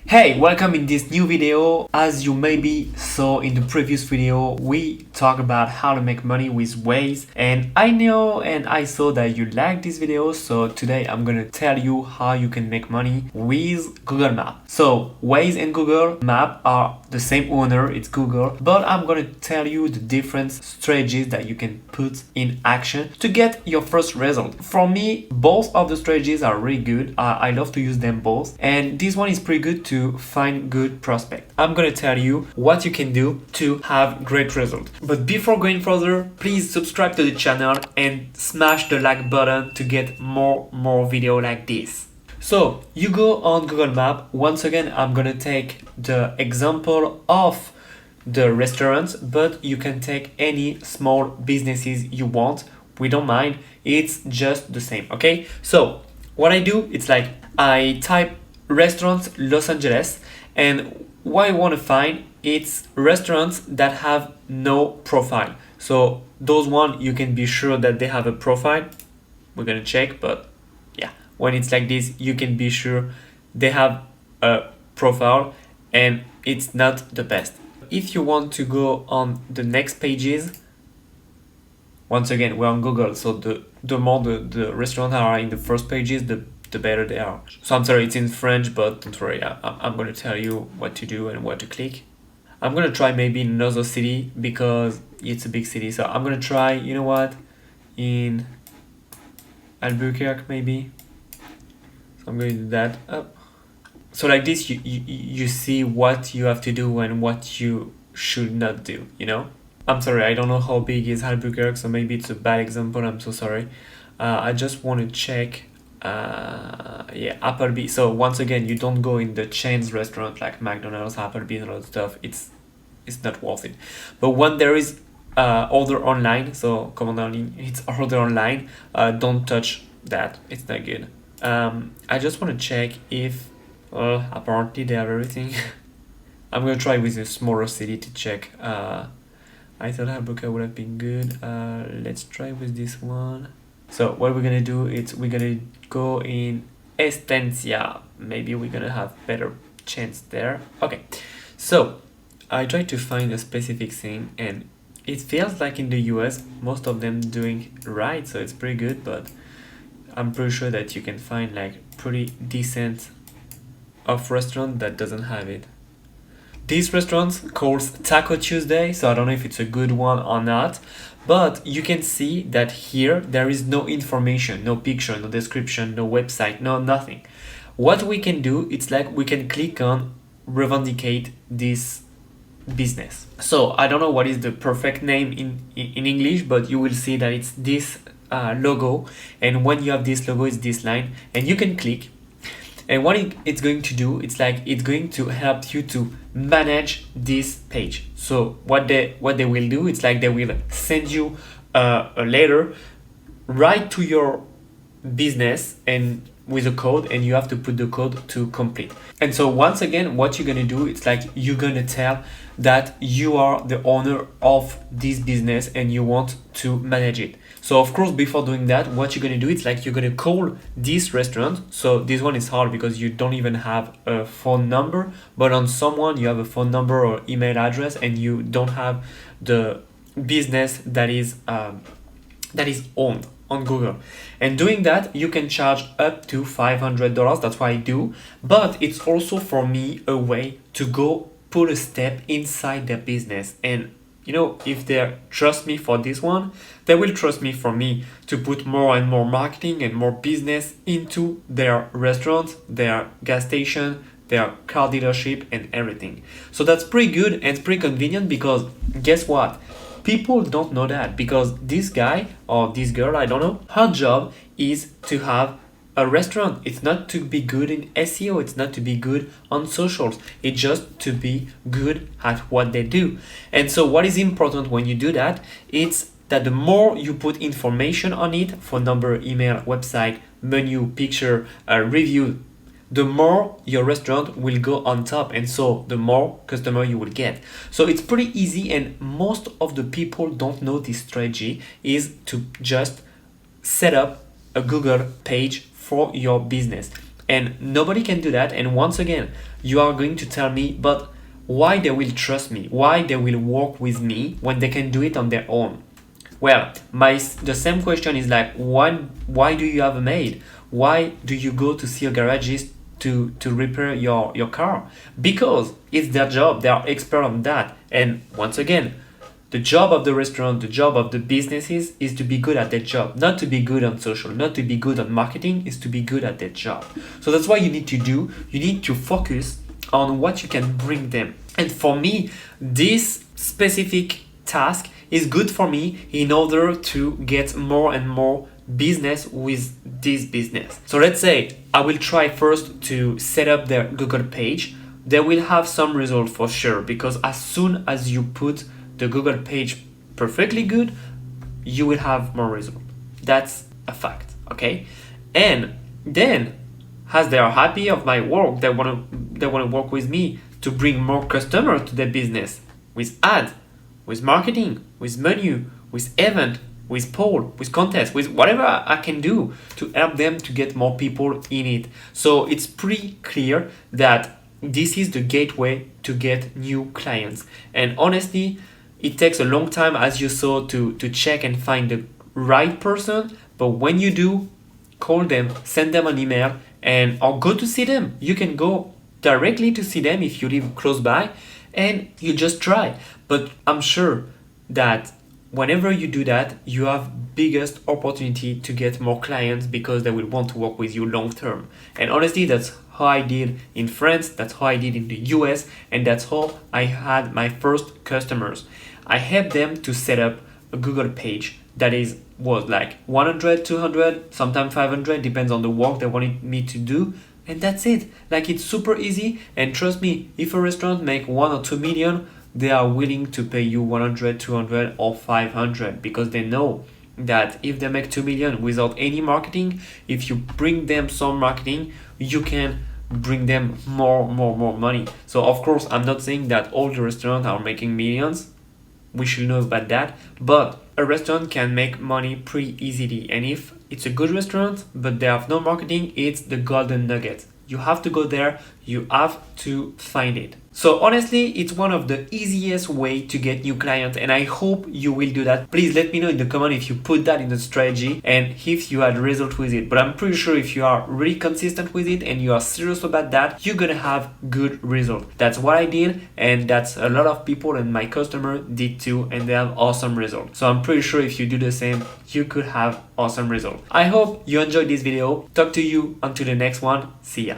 Hey, welcome in this new video. As you maybe saw in the previous video, we talk about how to make money with Waze, and I know and I saw that you like this video, so today I'm gonna tell you how you can make money with Google Maps. So Waze and Google Map are the same owner, it's Google, but I'm gonna tell you the different strategies that you can put in action to get your first result. For me, both of the strategies are really good. I love to use them both, and this one is pretty good to find good prospect. I'm gonna tell you what you can do to have great result. But before going further, please subscribe to the channel and smash the like button to get more video like this. So you go on Google Map. Once again, I'm gonna take the example of the restaurants, but you can take any small businesses you want. We don't mind, it's just the same. Okay, so what I do, it's like I type restaurants Los Angeles, and what I want to find, it's restaurants that have no profile. So those one you can be sure that they have a profile. We're gonna check, but yeah, when it's like this you can be sure they have a profile, and it's not the best. If you want to go on the next pages, once again we're on Google, so the more the restaurants are in the first pages, the better they are. So I'm sorry, it's in French, but don't worry, I'm gonna tell you what to do and what to click. I'm gonna try maybe in another city because it's a big city. So I'm gonna try, you know what, in Albuquerque maybe. So I'm going to do that. So like this, you see what you have to do and what you should not do, you know? I'm sorry, I don't know how big is Albuquerque, so maybe it's a bad example, I'm so sorry. I just want to check yeah, Applebee. So once again, you don't go in the chains restaurant like McDonald's, Applebee's, and all that stuff. It's not worth it. But when there is order online, so command only, it's order online, don't touch that. It's not good. I just want to check if apparently they have everything. I'm gonna try with a smaller city to check. I thought Albuquerque would have been good. Let's try with this one. So what we're gonna do is we're gonna go in Estancia. Maybe we're gonna have better chance there. Okay, so I try to find a specific thing, and it feels like in the US most of them doing right, so it's pretty good, but I'm pretty sure that you can find like pretty decent of restaurant that doesn't have it. This restaurant calls Taco Tuesday, so I don't know if it's a good one or not, but you can see that here there is no information, no picture, no description, no website, no nothing. What we can do, it's like we can click on Revendicate this business. So I don't know what is the perfect name in English, but you will see that it's this logo, and when you have this logo, it's this line, and you can click. And what it's going to do, it's like it's going to help you to manage this page. So what they will do, it's like they will send you a letter right to your business and with a code, and you have to put the code to complete. And so once again, what you're gonna do, it's like you're gonna tell that you are the owner of this business and you want to manage it. So of course, before doing that, what you're gonna do, it's like you're gonna call this restaurant. So this one is hard because you don't even have a phone number, but on someone you have a phone number or email address, and you don't have the business that is owned on Google. And doing that, you can charge up to $500. That's what I do. But it's also for me a way to go put a step inside their business. And you know, if they trust me for this one, they will trust me for me to put more and more marketing and more business into their restaurant, their gas station, their car dealership, and everything. So that's pretty good and it's pretty convenient, because guess what? People don't know that, because this guy or this girl, I don't know, her job is to have a restaurant. It's not to be good in SEO, it's not to be good on socials, it's just to be good at what they do. And so what is important when you do that, it's that the more you put information on it, phone number, email, website, menu, picture, review, the more your restaurant will go on top, and so the more customer you will get. So it's pretty easy, and most of the people don't know this strategy is to just set up a Google page for your business. And nobody can do that. And once again, you are going to tell me, but why they will trust me? Why they will work with me when they can do it on their own? Well, the same question is like, why do you have a maid? Why do you go to see a garagist to repair your car? Because it's their job. They are expert on that. And once again, the job of the restaurant, the job of the businesses is to be good at their job, not to be good on social, not to be good on marketing, is to be good at their job. So that's what you need to do. You need to focus on what you can bring them. And for me, this specific task is good for me in order to get more and more business with this business. So let's say I will try first to set up their Google page. They will have some result for sure, because as soon as you put the Google page perfectly good, you will have more result. That's a fact, okay? And then, as they are happy of my work, they wanna work with me to bring more customers to their business with ad, with marketing, with menu, with event, with poll, with contest, with whatever I can do to help them to get more people in it. So it's pretty clear that this is the gateway to get new clients. And honestly, it takes a long time, as you saw, to check and find the right person. But when you do, call them, send them an email, or go to see them. You can go directly to see them if you live close by, and you just try. But I'm sure that whenever you do that, you have biggest opportunity to get more clients, because they will want to work with you long term. And honestly, that's how I did in France, that's how I did in the US, and that's how I had my first customers. I helped them to set up a Google page that was like 100, 200, sometimes 500, depends on the work they wanted me to do. And that's it. Like, it's super easy. And trust me, if a restaurant make 1 or 2 million, they are willing to pay you 100, 200 or 500, because they know that if they make 2 million without any marketing, if you bring them some marketing, you can bring them more money. So of course, I'm not saying that all the restaurants are making millions. We should know about that. But a restaurant can make money pretty easily. And if it's a good restaurant, but they have no marketing, it's the golden nugget. You have to go there. You have to find it. So honestly, it's one of the easiest way to get new clients, and I hope you will do that. Please let me know in the comment if you put that in the strategy and if you had result with it. But I'm pretty sure if you are really consistent with it and you are serious about that, you're gonna have good result. That's what I did, and that's a lot of people and my customer did too, and they have awesome results. So I'm pretty sure if you do the same, you could have awesome result. I hope you enjoyed this video. Talk to you until the next one. See ya.